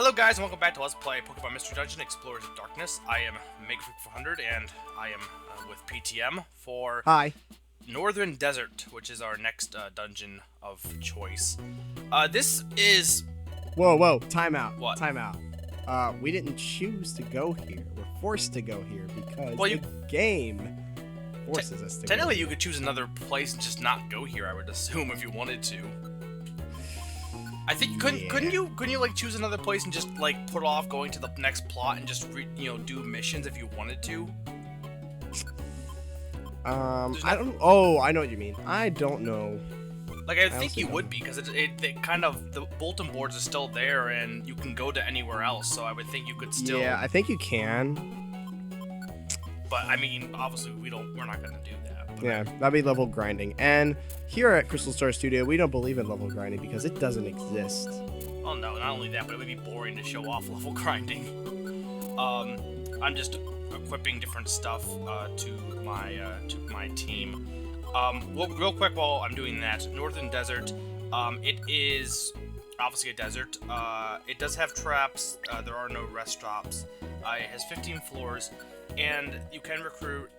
Hello guys and welcome back to Let's Play Pokemon Mystery Dungeon Explorers of Darkness. I am MegaFreak400 and I am with PTM for Hi. Northern Desert, which is our next dungeon of choice. This is... Whoa, time out. What? Time out. We didn't choose to go here. We're forced to go here because the game forces us to go Technically, here. you could choose another place and just not go here, I would assume, if you wanted to. I think couldn't you like choose another place and just like put off going to the next plot and just do missions if you wanted to? I don't. Oh, I know what you mean. I don't know. Like I think you would be because it kind of the bulletin boards are still there and you can go to anywhere else. So I would think you could still. Yeah, I think you can. But I mean, obviously we're not gonna do that. But... Yeah, that'd be level grinding. And here at Crystal Star Studio, we don't believe in level grinding because it doesn't exist. Oh no, not only that, but it would be boring to show off level grinding. I'm just equipping different stuff to my team. Well, real quick while I'm doing that, Northern Desert, it is obviously a desert. It does have traps. There are no rest stops. It has 15 floors, and you can recruit.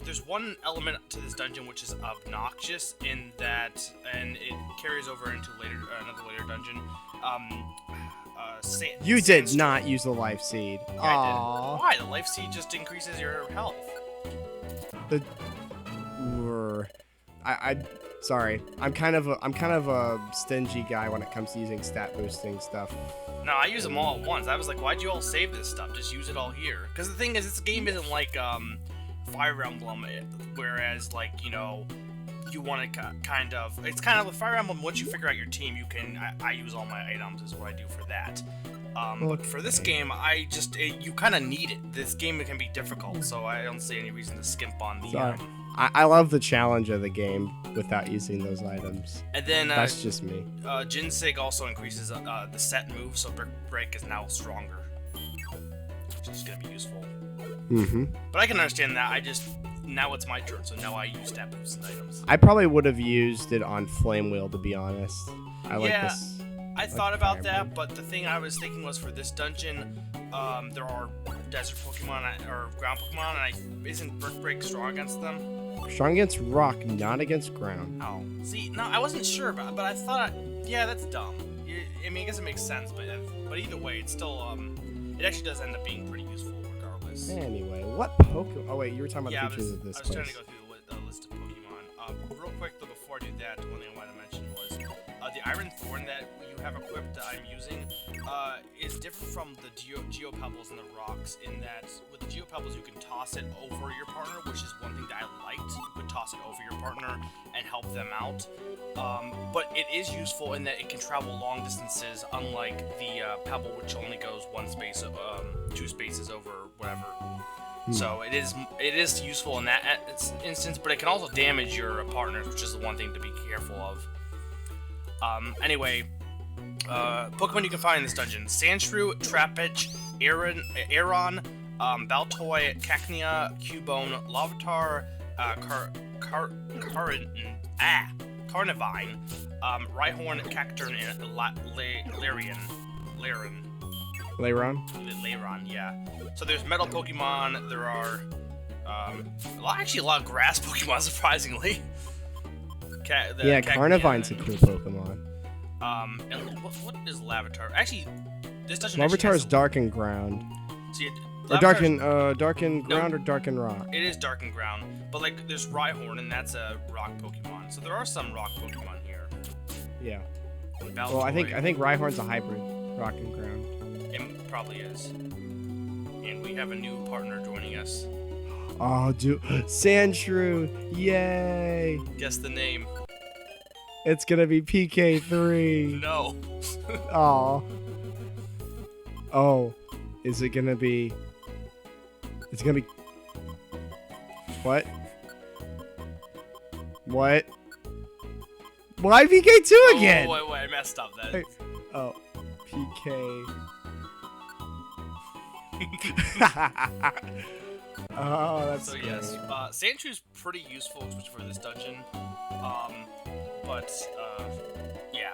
There's one element to this dungeon which is obnoxious in that, and it carries over into another later dungeon. You did not use the life seed. Yeah, I did. Why? The life seed just increases your health. Sorry. I'm kind of a stingy guy when it comes to using stat boosting stuff. No, I use them all at once. I was like, why'd you all save this stuff? Just use it all here. Because the thing is, this game isn't like Fire Emblem, whereas like you want to kind of. It's kind of with Fire Emblem. Once you figure out your team, you can. I use all my items is what I do for that. But for this game, you kind of need it. This game can be difficult, so I don't see any reason to skimp on the. I love the challenge of the game without using those items. And then that's just me. Ginsig also increases the set move, so Brick Break is now stronger, which is gonna be useful. But I can understand that. Now it's my turn, so now I use stat boosted items. I probably would have used it on Flame Wheel, to be honest. I like this. I thought about that, but the thing I was thinking was for this dungeon, there are desert Pokemon or ground Pokemon, and isn't Brick Break strong against them? Strong against rock, not against ground. Oh, see, no, I wasn't sure about it, but I thought, yeah, that's dumb. I mean, I guess it makes sense, but either way, it's still, it actually does end up being pretty useful regardless. Anyway, what Pokemon? Oh wait, you were talking about the features of this place. I was trying to go through the list of Pokemon. Real quick though, before I do that, one thing I wanted to mention was the Iron Thorn that you have equipped that I'm using is different from the Geo Pebbles and the rocks in that with the Geo Pebbles you can toss it over your partner, which is one thing that I liked. You could toss it over your partner and help them out. But it is useful in that it can travel long distances, unlike the Pebble, which only goes one space, 2 spaces over whatever. So it is useful in that instance, but it can also damage your partners, which is the one thing to be careful of. Anyway, Pokemon you can find in this dungeon: Sandshrew, Trapinch, Aeron, Baltoy, Cacnea, Cubone, Larvitar, Carnivine, Rhyhorn, Cacturn, and Lairon, yeah. So there's metal Pokemon, there are actually a lot of grass Pokemon, surprisingly. Carnivine's a cool Pokemon. And what is Larvitar? Actually, this doesn't. Larvitar is Dark and Ground. See, or Dark and Ground or Dark and Rock. It is Dark and Ground, but like there's Rhyhorn, and that's a Rock Pokemon. So there are some Rock Pokemon here. Yeah. Baltoy, well, I think Rhyhorn's a hybrid Rock and Ground. It probably is. And we have a new partner joining us. Oh, dude, Sandshrew! Yay! Guess the name. It's gonna be PK3. No. Aw. Oh, is it gonna be? It's gonna be. What? What? Why PK2 again? Oh, wait, I messed up then. Oh, PK. Oh, that's so yes. Sandshrew pretty useful for this dungeon. But yeah,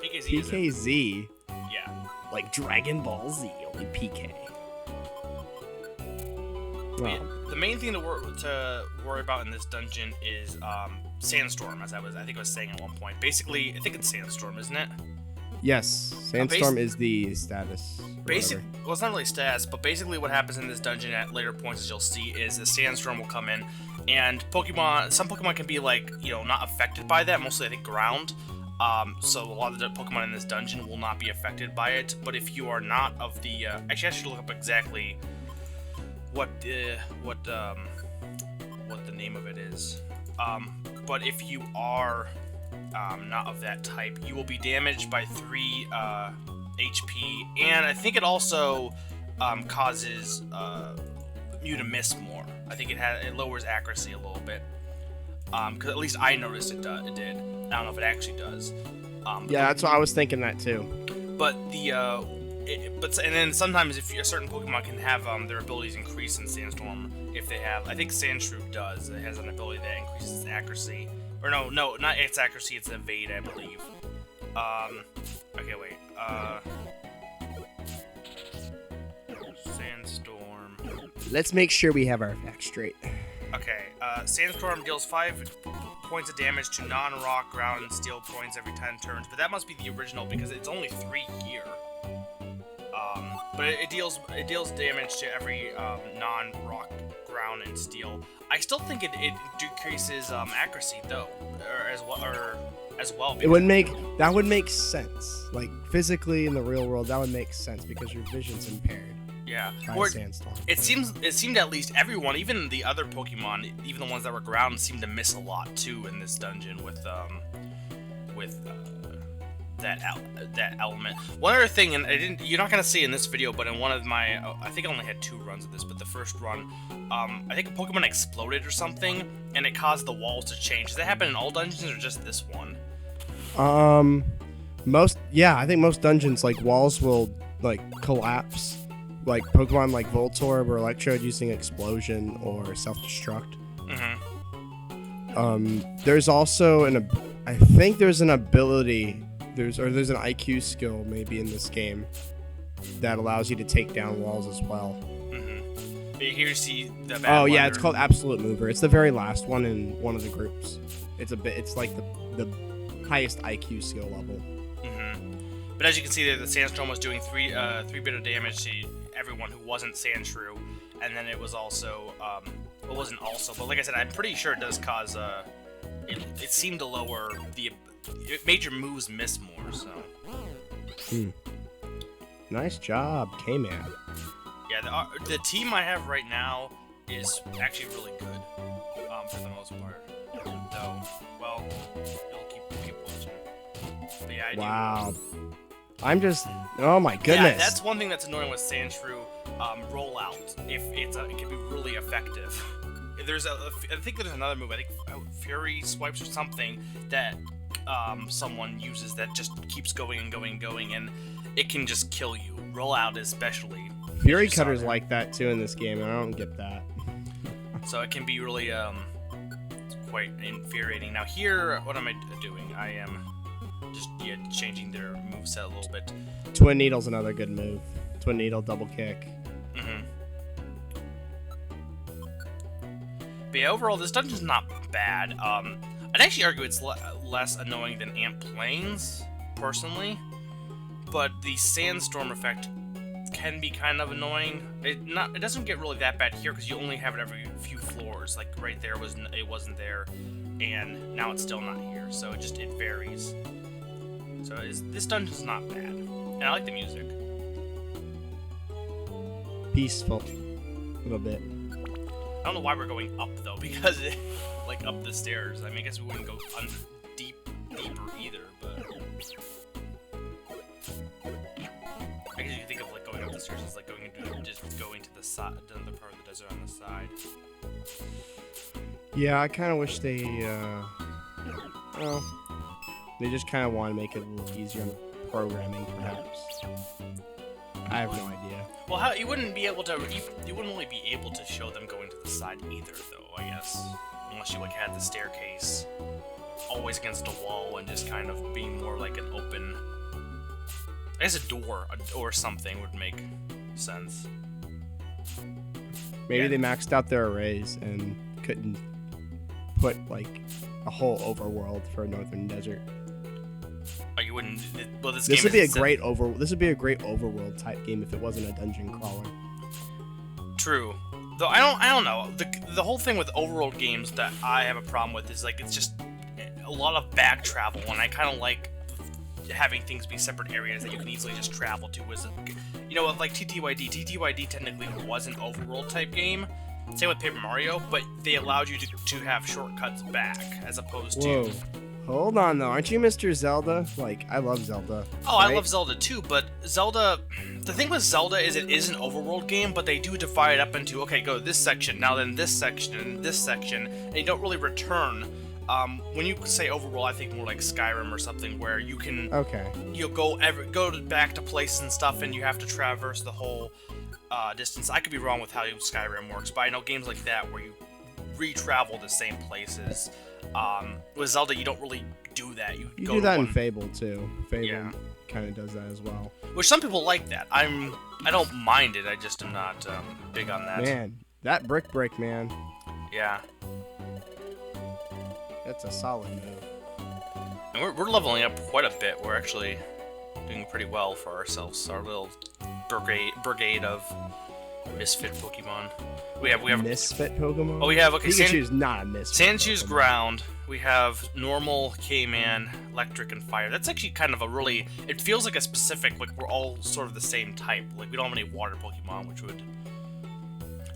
PKZ. PKZ. Yeah. Like Dragon Ball Z, only PK. The main thing to worry about in this dungeon is sandstorm, as I think I was saying at one point. Basically, I think it's sandstorm, isn't it? Yes, sandstorm is the status. Well, it's not really status, but basically what happens in this dungeon at later points, as you'll see, is the sandstorm will come in, and some Pokemon can be like, not affected by that. Mostly, I think ground. So a lot of the Pokemon in this dungeon will not be affected by it. But if you are not of the, actually, I should look up exactly what the name of it is. But if you are not of that type, you will be damaged by 3 HP, and I think it also causes you to miss more. I think it lowers accuracy a little bit. Because at least I noticed it did. I don't know if it actually does. Yeah, that's what I was thinking that too. But and then sometimes if a certain Pokemon can have their abilities increase in Sandstorm if they have. I think Sandshrew does. It has an ability that increases accuracy. Or no, not its accuracy. It's evade, I believe. Okay, wait. Sandstorm. Let's make sure we have our facts straight. Okay, Sandstorm deals 5 points of damage to non-rock, ground, and steel points every 10 turns, but that must be the original because it's only 3 here. But it deals damage to every non-rock, ground, and steel. I still think it decreases accuracy though, as well. That would make sense. Like physically in the real world, that would make sense because your vision's impaired. Yeah. Sandstorm. It seemed at least everyone, even the other Pokemon, even the ones that were ground, seemed to miss a lot too in this dungeon with that element. One other thing, and you're not gonna see in this video, but in one of my, I think I only had 2 runs of this, but the first run, I think a Pokemon exploded or something, and it caused the walls to change. Does that happen in all dungeons or just this one? I think most dungeons, like walls will like collapse. Like Pokemon like Voltorb or Electrode using Explosion or Self-Destruct. There's also I think there's an ability, there's an IQ skill maybe in this game that allows you to take down walls as well. Here you see the it's called Absolute Mover. It's the very last one in one of the groups. It's like the highest IQ skill level. But as you can see there, the Sandstorm was doing 3 bit of damage to everyone who wasn't Sandshrew, and then it was also, it wasn't also, but like I said, I'm pretty sure it does cause, it seemed to lower it made your moves miss more, so. Nice job, K-Man. Yeah, the team I have right now is actually really good, for the most part. Though, well, it'll keep watching. But yeah, wow. I'm just, oh my goodness. Yeah, that's one thing that's annoying with Sandshrew rollout. It can be really effective. I think there's another move. I think Fury Swipes or something that someone uses that just keeps going and going and going, and it can just kill you. Rollout especially. Fury Cutter's like that too in this game, and I don't get that. So it can be really quite infuriating. Now here, what am I doing? I am just changing their moveset a little bit. Twin Needle's another good move. Twin Needle, double kick. But yeah, overall, this dungeon's not bad. I'd actually argue it's less annoying than Ant Plains, personally. But the Sandstorm effect can be kind of annoying. It doesn't get really that bad here because you only have it every few floors. Like right there it wasn't there, and now it's still not here. So it varies. So this dungeon's not bad, and I like the music. Peaceful, a little bit. I don't know why we're going up though, because like up the stairs. I mean, I guess we wouldn't go deeper either, but I guess you think of like going up the stairs as like going to the side, another part of the desert on the side. Yeah, I kind of wish they just kind of want to make it a little easier on the programming, perhaps. I have no idea. Well, you wouldn't really be able to show them going to the side either, though, I guess. Unless you, like, had the staircase always against a wall and just kind of being more like an open... I guess a door or something would make sense. Maybe Yeah. they maxed out their arrays and couldn't put like a whole overworld for a northern desert. Or you wouldn't. Well, this This game would be a isn't great This would be a great overworld type game if it wasn't a dungeon crawler. True. Though I don't know. The whole thing with overworld games that I have a problem with is like it's just a lot of back travel, and I kind of like having things be separate areas that you can easily just travel to. Like TTYD. TTYD technically was an overworld type game. Same with Paper Mario, but they allowed you to have shortcuts back as opposed Whoa. to. Hold on though, aren't you Mr. Zelda? Like, I love Zelda. Oh, I right? love Zelda too, but Zelda... The thing with Zelda is it is an overworld game, but they do divide it up into, okay, go to this section, now then this section, and this section, and you don't really return. When you say overworld, I think more like Skyrim or something, where you can... Okay. You'll go back to places and stuff, and you have to traverse the whole distance. I could be wrong with how Skyrim works, but I know games like that where you re-travel the same places. With Zelda, you don't really do that. You go do to that one... in Fable too. Fable Yeah. kind of does that as well. Which some people like that. I don't mind it. I just am not big on that. Man, that brick break, man. Yeah. That's a solid move. And we're leveling up quite a bit. We're actually doing pretty well for ourselves. Our little brigade of misfit Pokemon. We have Misfit Pokemon? Oh, we have Pikachu's not a misfit. Sandshew's ground. We have normal, K-Man, electric, and fire. That's actually kind of a really... It feels like a specific, like we're all sort of the same type. Like we don't have any water Pokemon, which would...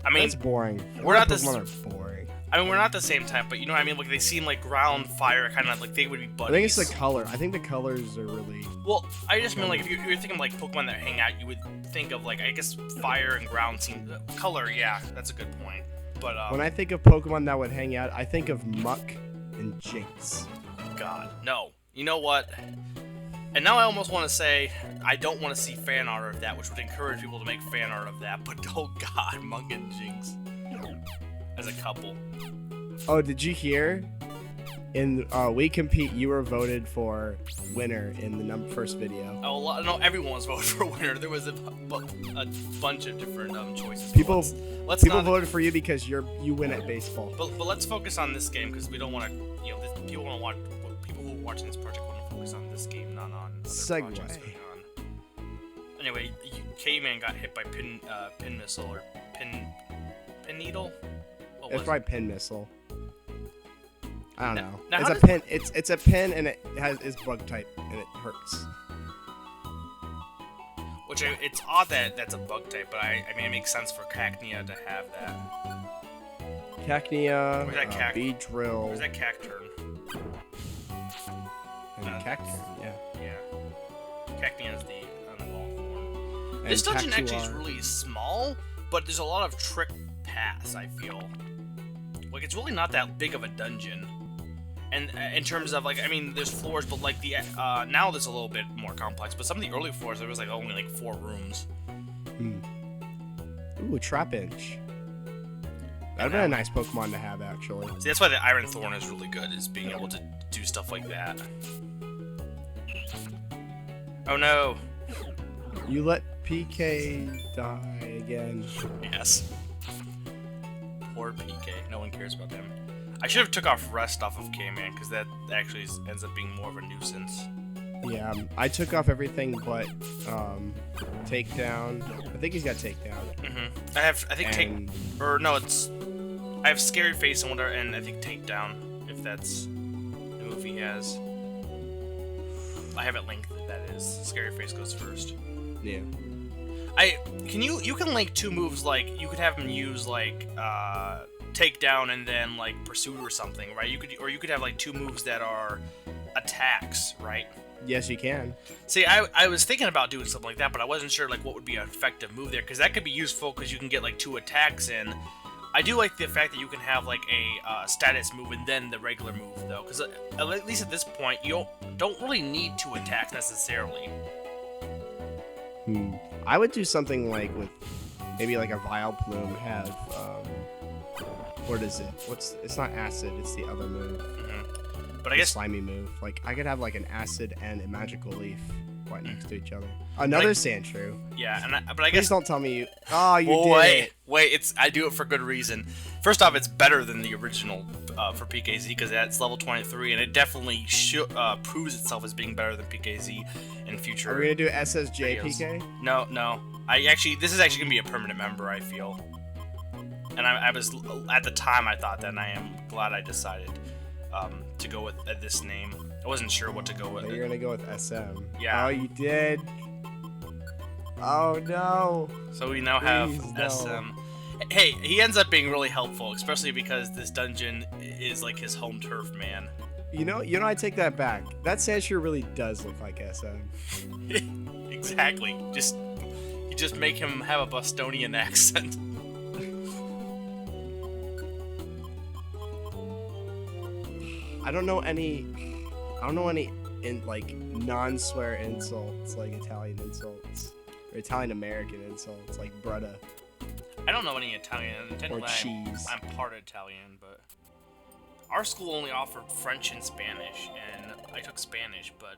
I mean... That's boring. We're not this... Pokemon are boring. I mean, we're not the same type, but you know what I mean? Like they seem like ground, fire, kind of like they would be buddies. I think it's the color. I think the colors are really... Well, I just mean like if you're thinking like Pokemon that hang out, you would think of like, I guess fire and ground seem... Color, yeah, that's a good point. But when I think of Pokemon that would hang out, I think of Muck and Jinx. God, no. You know what? And now I almost want to say I don't want to see fan art of that, which would encourage people to make fan art of that. But oh God, Muck and Jinx as a couple. Oh, did you hear? In We Compete, you were voted for winner in the first video. Oh no, everyone was voted for winner. There was a bunch of different choices. People Let's people not, voted for you because you win at baseball. But let's focus on this game because we don't want to. You know, people want to watch. People who are watching this project want to focus on this game, not on other Segue. projects going on. Anyway, K-Man got hit by pin missile or pin needle. What It's was probably Pin Missile. I don't know. now It's how a does- pin. It's a pin, and it's bug type, and it hurts. Which it's odd that that's a bug type, but I mean it makes sense for Cacnea to have that. Cacnea, Where's that Beedrill, Where's that Cacturn? and Cacturn. Yeah. Yeah. Cacnea is the unevolved form. And This dungeon actually is Cactuar. really small, but there's a lot of trick paths, I feel. Like, it's really not that big of a dungeon. And in terms of, like, I mean, there's floors, but, like, now there's a little bit more complex. But some of the early floors, there was, like, only, like, 4 rooms. Ooh, Trapinch. That'd be a nice Pokemon to have, actually. See, that's why the Iron Thorn is really good, is being able to do stuff like that. Oh, no. You let PK die again. Yes. Poor PK. No one cares about them. I should have took off Rest off of K-Man, because that actually ends up being more of a nuisance. Yeah, I took off everything but Takedown. I think he's got Takedown. Mm-hmm. I think I have Scary Face and I think Takedown, if that's the move he has. I have it linked, that is. Scary Face goes first. Yeah. You can link 2 moves, like, you could have him use, like, Takedown and then, like, Pursuit or something, right? You could have, like, 2 moves that are attacks, right? Yes, you can. See, I was thinking about doing something like that, but I wasn't sure, like, what would be an effective move there, because that could be useful, because you can get, like, 2 attacks in. I do like the fact that you can have, like, a status move and then the regular move, though, because at least at this point, you don't really need 2 attacks, necessarily. I would do something like with maybe like a Vileplume have what is it? It's not acid, it's the other move. Mm-hmm. But The I guess slimy move. Like I could have like an acid and a magical leaf. right next to each other. Another sand shrew. Yeah, but I Please guess don't tell me you. Oh, you did it. Wait, I do it for good reason. First off, it's better than the original for PKZ because it's level 23, and it definitely proves itself as being better than PKZ in future. Are we gonna do SSJ videos. PK? No. This is actually gonna be a permanent member. I feel, and I was at the time I thought that, and I am glad I decided to go with this name. I wasn't sure what to go with. You're gonna go with SM. Yeah. Oh, you did. Oh no. So we now have no. SM. Hey, he ends up being really helpful, especially because this dungeon is like his home turf, man. You know, I take that back. That sand shrew really does look like SM. Exactly. You just make him have a Bostonian accent. I don't know any non-swear insults, like Italian insults or Italian American insults, like brutta. I don't know any Italian. Or cheese. I'm part Italian, but our school only offered French and Spanish, and I took Spanish, but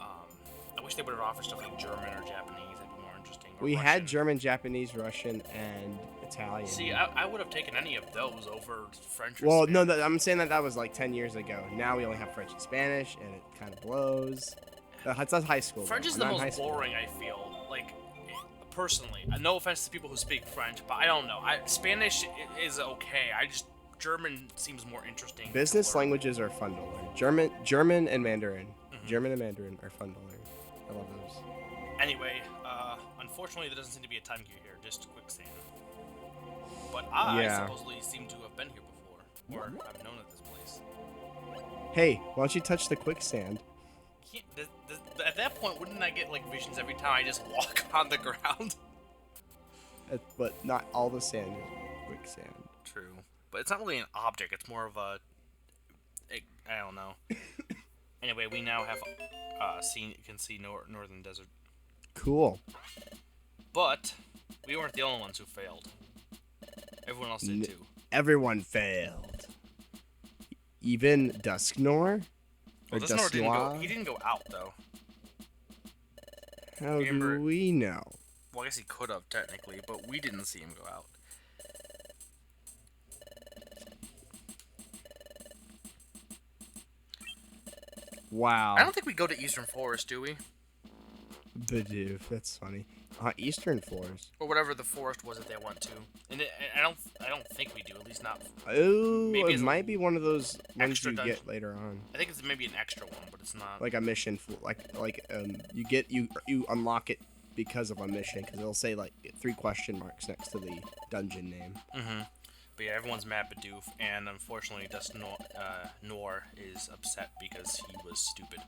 I wish they would have offered stuff like German or Japanese. That'd be more interesting. Or We Russian. had German, Japanese, Russian, and Italian. See, I would have taken any of those over French or Well, Spanish. no, I'm saying that was like 10 years ago. Now we only have French and Spanish, and it kind of blows. That's high school. French though. is I'm the not in high most school. boring, I feel. Like, personally. No offense to people who speak French, but I don't know. Spanish is okay. German seems more interesting. Business to learn. languages are fun to learn. German and Mandarin. German and Mandarin are fun to learn. I love those. Anyway, unfortunately, there doesn't seem to be a time gear here. Just quicksand. But I supposedly seem to have been here before, or I've known of this place. Hey, why don't you touch the quicksand? At that point, wouldn't I get like visions every time I just walk on the ground? But not all the sand is quicksand. True, but it's not really an object. It's more of a, I don't know. Anyway, we now have can see northern desert. Cool. But we weren't the only ones who failed. Everyone else did too. Everyone failed. Even Dusknor? Or Well, Dusknoir? he didn't go out though. How Remember- do we know? Well, I guess he could have technically, but we didn't see him go out. Wow. I don't think we go to Eastern Forest, do we? Bidoof, that's funny. Eastern Forest. Or whatever the forest was that they went to. And I don't think we do. At least not. Oh, Maybe it it's might be one of those ones extra you dungeon. get later on. I think it's maybe an extra one, but it's not. Like a mission, you unlock it because of a mission, because it'll say like 3 question marks next to the dungeon name. Mm-hmm. But yeah, everyone's mad Bidoof, and unfortunately, Nor is upset because he was stupid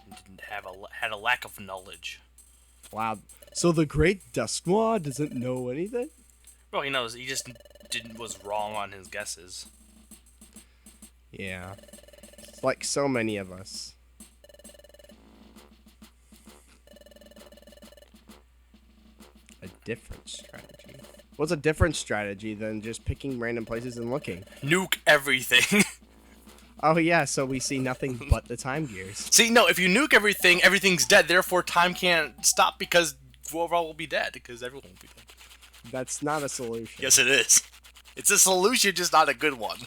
and didn't had a lack of knowledge. Wow. So the Great Dusknoir doesn't know anything? Well, he knows. He just was wrong on his guesses. Yeah. Like so many of us. A different strategy. What's a different strategy than just picking random places and looking? Nuke everything. Oh yeah, so we see nothing but the time gears. See, no, if you nuke everything, everything's dead. Therefore, time can't stop because Grovyle will be dead because everyone will be dead. That's not a solution. Yes, it is. It's a solution, just not a good one.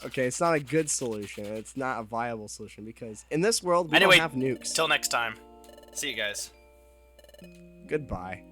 Okay, it's not a good solution. It's not a viable solution because in this world we Anyway, don't have nukes. Till next time. See you guys. Goodbye.